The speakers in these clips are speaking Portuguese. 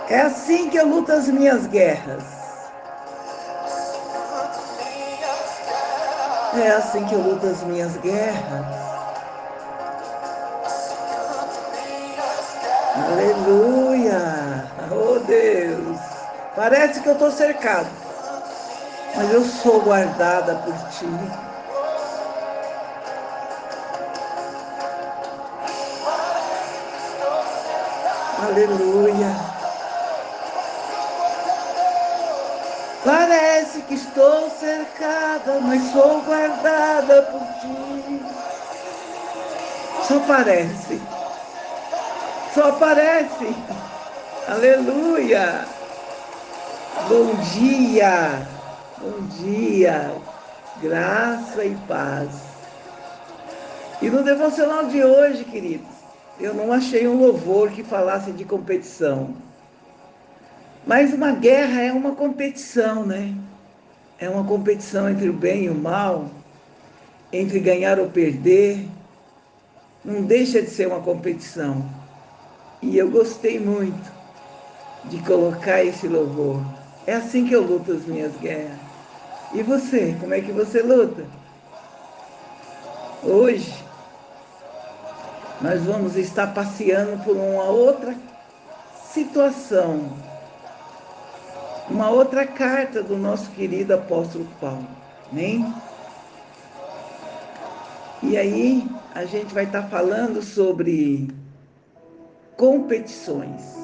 É assim que eu luto as minhas guerras. É assim que eu luto as minhas guerras. Aleluia! Oh Deus! Parece que eu estou cercado, mas eu sou guardada por ti. Aleluia! Parece que estou cercada, mas sou guardada por ti. Só parece. Só parece. Aleluia! Bom dia! Bom dia! Graça e paz. E no devocional de hoje, queridos, eu não achei um louvor que falasse de competição. Mas uma guerra é uma competição, né? É uma competição entre o bem e o mal, entre ganhar ou perder. Não deixa de ser uma competição. E eu gostei muito de colocar esse louvor. É assim que eu luto as minhas guerras. E você, como é que você luta? Hoje, nós vamos estar passeando por uma outra situação, uma outra carta do nosso querido apóstolo Paulo. Amém? E aí, a gente vai estar falando sobre competições,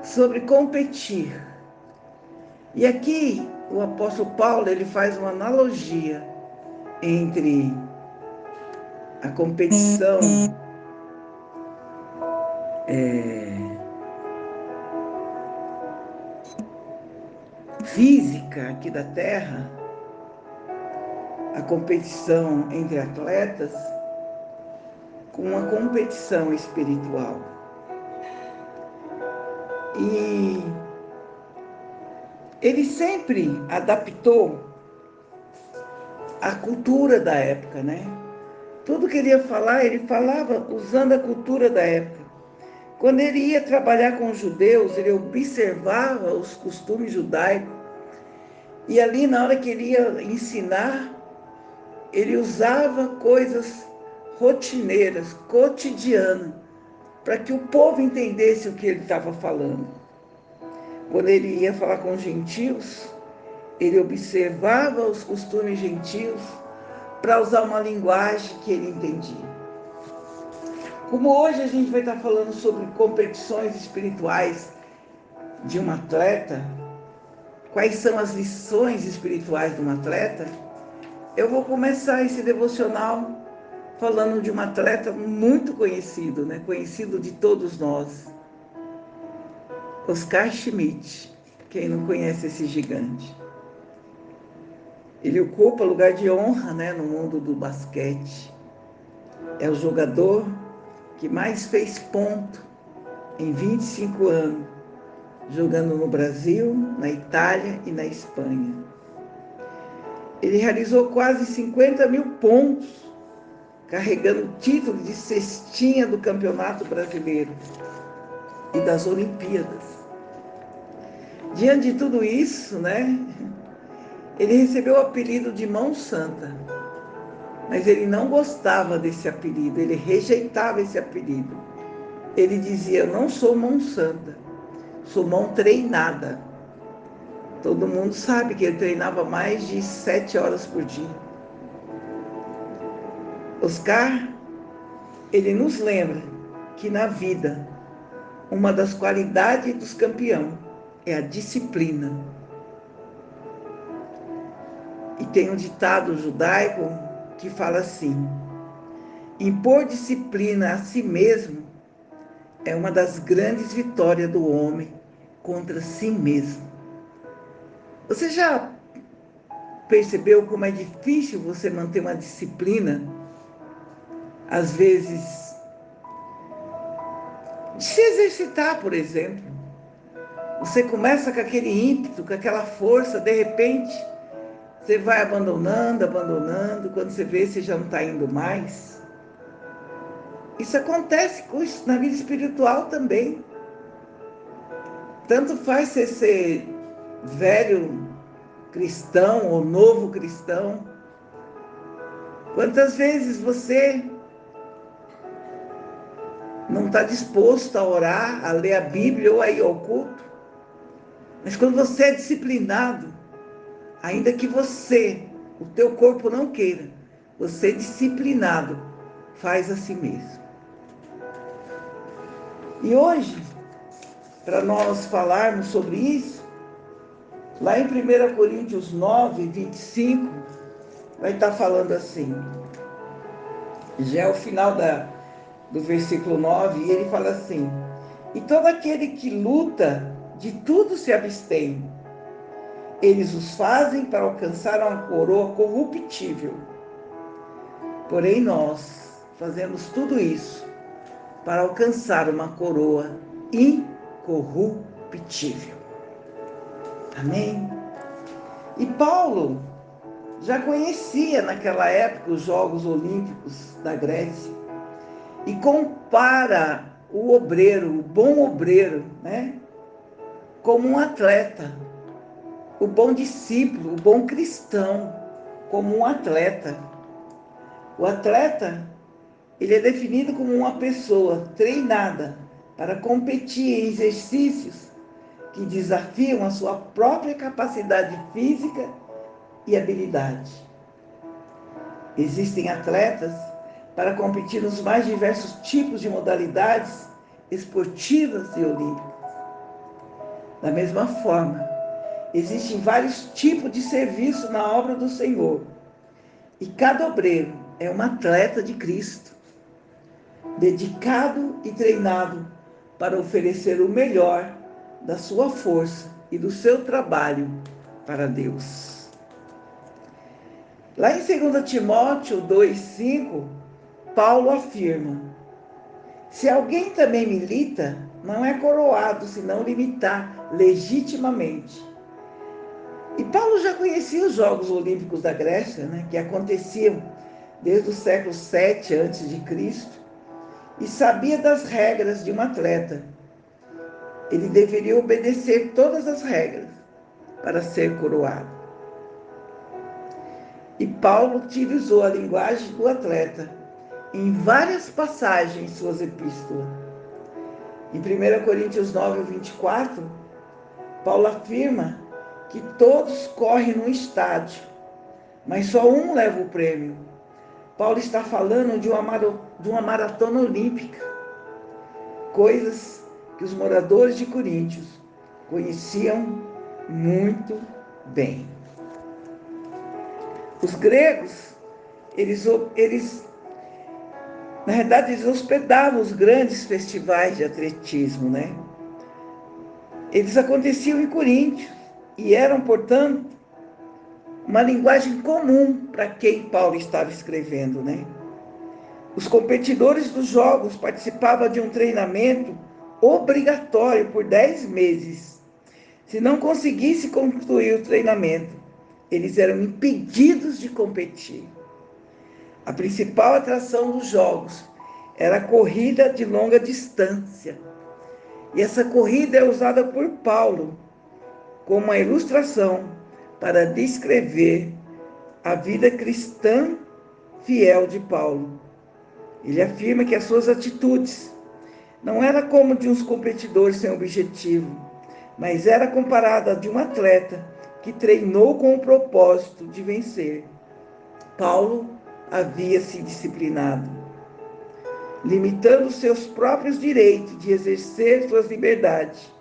sobre competir. E aqui, o apóstolo Paulo, ele faz uma analogia entre a competição física aqui da Terra, a competição entre atletas, com a competição espiritual. E ele sempre adaptou a cultura da época, né? Tudo que ele ia falar, ele falava usando a cultura da época. Quando ele ia trabalhar com os judeus, ele observava os costumes judaicos. E ali, na hora que ele ia ensinar, ele usava coisas rotineiras, cotidianas, para que o povo entendesse o que ele estava falando. Quando ele ia falar com os gentios, ele observava os costumes gentios para usar uma linguagem que ele entendia. Como hoje a gente vai estar falando sobre competições espirituais de um atleta, quais são as lições espirituais de um atleta, eu vou começar esse devocional falando de um atleta muito conhecido, né? Conhecido de todos nós, Oscar Schmidt. Quem não conhece esse gigante? Ele ocupa lugar de honra, né, no mundo do basquete. É o jogador que mais fez ponto em 25 anos, jogando no Brasil, na Itália e na Espanha. Ele realizou quase 50 mil pontos, carregando o título de cestinha do Campeonato Brasileiro e das Olimpíadas. Diante de tudo isso, né, ele recebeu o apelido de Mão Santa, mas ele não gostava desse apelido, ele rejeitava esse apelido. Ele dizia: eu não sou mão santa, sou mão treinada. Todo mundo sabe que ele treinava mais de 7 horas por dia. Oscar, ele nos lembra que na vida, uma das qualidades dos campeões é a disciplina. E tem um ditado judaico que fala assim: impor disciplina a si mesmo é uma das grandes vitórias do homem contra si mesmo. Você já percebeu como é difícil você manter uma disciplina? Às vezes, de se exercitar, por exemplo. Você começa com aquele ímpeto, com aquela força, de repente, você vai abandonando, abandonando. Quando você vê, você já não está indo mais. Isso acontece na vida espiritual também. Tanto faz você ser velho cristão ou novo cristão. Quantas vezes você não está disposto a orar, a ler a Bíblia ou a ir ao culto? Mas quando você é disciplinado, ainda que o teu corpo não queira, você disciplinado faz a si mesmo. E hoje, para nós falarmos sobre isso, lá em 1 Coríntios 9, 25, vai estar falando assim. Já é o final do versículo 9, e ele fala assim: e todo aquele que luta, de tudo se abstém. Eles os fazem para alcançar uma coroa corruptível. Porém nós fazemos tudo isso para alcançar uma coroa incorruptível. Amém? E Paulo já conhecia naquela época os Jogos Olímpicos da Grécia e compara o obreiro, o bom obreiro, né, como um atleta, o bom discípulo, o bom cristão, como um atleta. O atleta, ele é definido como uma pessoa treinada para competir em exercícios que desafiam a sua própria capacidade física e habilidade. Existem atletas para competir nos mais diversos tipos de modalidades esportivas e olímpicas. Da mesma forma, existem vários tipos de serviço na obra do Senhor. E cada obreiro é um atleta de Cristo, dedicado e treinado para oferecer o melhor da sua força e do seu trabalho para Deus. Lá em 2 Timóteo 2,5, Paulo afirma: se alguém também milita, não é coroado, senão limitar legitimamente. E Paulo já conhecia os Jogos Olímpicos da Grécia, né, que aconteciam desde o século 7 a.C., e sabia das regras de um atleta. Ele deveria obedecer todas as regras para ser coroado. E Paulo utilizou a linguagem do atleta em várias passagens em suas epístolas. Em 1 Coríntios 9, 24, Paulo afirma que todos correm no estádio, mas só um leva o prêmio. Paulo está falando de uma maratona olímpica, coisas que os moradores de Coríntios conheciam muito bem. Os gregos, na verdade, eles hospedavam os grandes festivais de atletismo, né? Eles aconteciam em Coríntios e eram, portanto, uma linguagem comum para quem Paulo estava escrevendo, né? Os competidores dos jogos participavam de um treinamento obrigatório por 10 meses. Se não conseguisse concluir o treinamento, eles eram impedidos de competir. A principal atração dos jogos era a corrida de longa distância. E essa corrida é usada por Paulo como uma ilustração para descrever a vida cristã fiel de Paulo. Ele afirma que as suas atitudes não eram como de uns competidores sem objetivo, mas era comparada a de um atleta que treinou com o propósito de vencer. Paulo havia se disciplinado, limitando seus próprios direitos de exercer suas liberdades,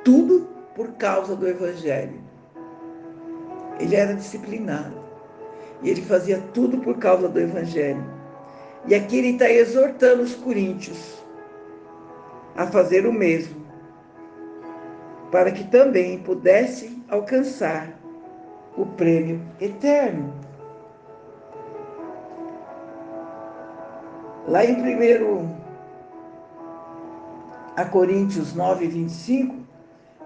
tudo por causa do Evangelho. Ele era disciplinado e ele fazia tudo por causa do Evangelho. E aqui ele está exortando os coríntios a fazer o mesmo, para que também pudessem alcançar o prêmio eterno. Lá em 1 Coríntios 9, 25,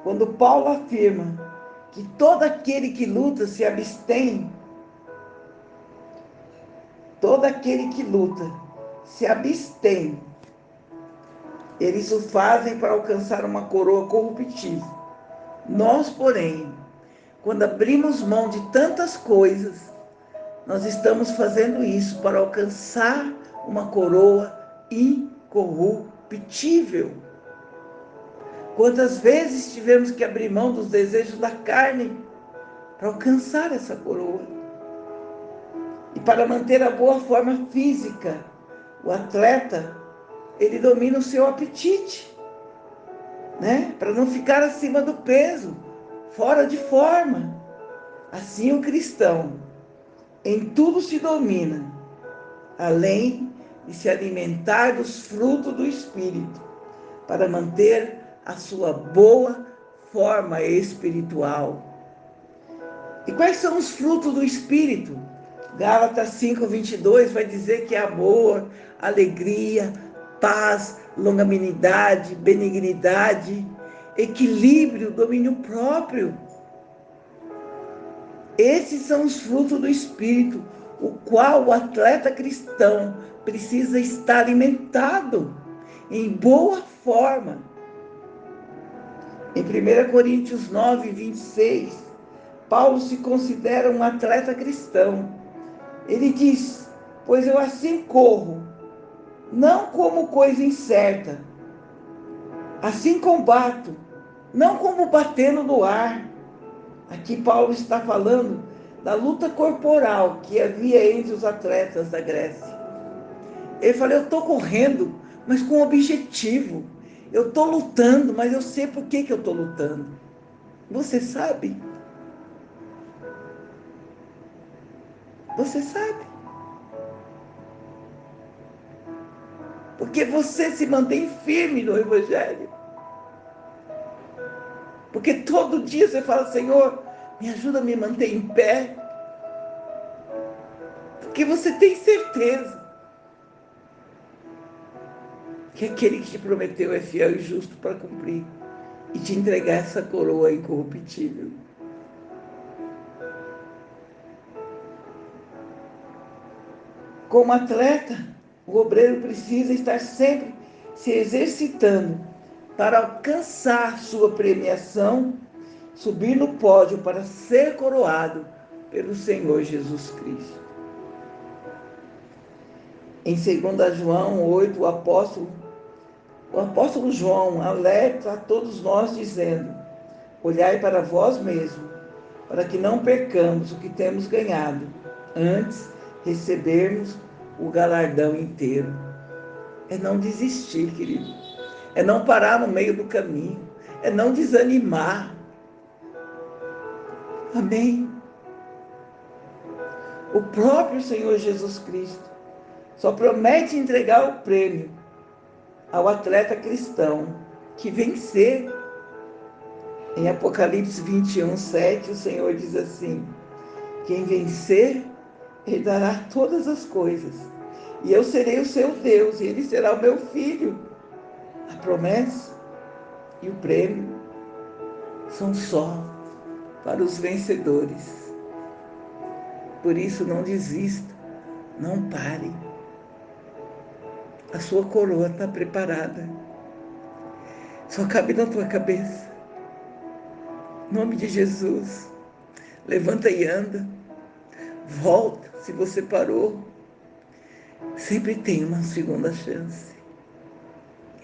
quando Paulo afirma que todo aquele que luta se abstém, todo aquele que luta se abstêm. Eles o fazem para alcançar uma coroa corruptível. Nós, porém, quando abrimos mão de tantas coisas, nós estamos fazendo isso para alcançar uma coroa incorruptível. Quantas vezes tivemos que abrir mão dos desejos da carne para alcançar essa coroa? E para manter a boa forma física, o atleta, ele domina o seu apetite, né? Para não ficar acima do peso, fora de forma. Assim o cristão, em tudo se domina, além de se alimentar dos frutos do Espírito, para manter a sua boa forma espiritual. E quais são os frutos do Espírito? Gálatas 5:22 vai dizer que é amor, alegria, paz, longanimidade, benignidade, equilíbrio, domínio próprio. Esses são os frutos do Espírito, o qual o atleta cristão precisa estar alimentado em boa forma. Em 1 Coríntios 9:26, Paulo se considera um atleta cristão. Ele diz: pois eu assim corro, não como coisa incerta, assim combato, não como batendo no ar. Aqui Paulo está falando da luta corporal que havia entre os atletas da Grécia. Ele fala: eu estou correndo, mas com um objetivo. Eu estou lutando, mas eu sei por que eu estou lutando. Você sabe? Você sabe? Porque você se mantém firme no Evangelho. Porque todo dia você fala: Senhor, me ajuda a me manter em pé. Porque você tem certeza que aquele que te prometeu é fiel e justo para cumprir e te entregar essa coroa incorruptível. Como atleta, o obreiro precisa estar sempre se exercitando para alcançar sua premiação, subir no pódio para ser coroado pelo Senhor Jesus Cristo. Em 2 João 8, o apóstolo João alerta a todos nós dizendo: olhai para vós mesmos, para que não percamos o que temos ganhado, antes recebermos o galardão inteiro. É não desistir, querido. É não parar no meio do caminho. É não desanimar. Amém? O próprio Senhor Jesus Cristo só promete entregar o prêmio ao atleta cristão que vencer. Em Apocalipse 21:7, o Senhor diz assim: quem vencer, ele dará todas as coisas. E eu serei o seu Deus, e ele será o meu filho. A promessa e o prêmio são só para os vencedores. Por isso, não desista, não pare. A sua coroa está preparada. Só cabe na tua cabeça. Em nome de Jesus, levanta e anda. Volta, se você parou. Sempre tem uma segunda chance.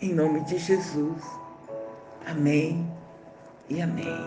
Em nome de Jesus. Amém e amém.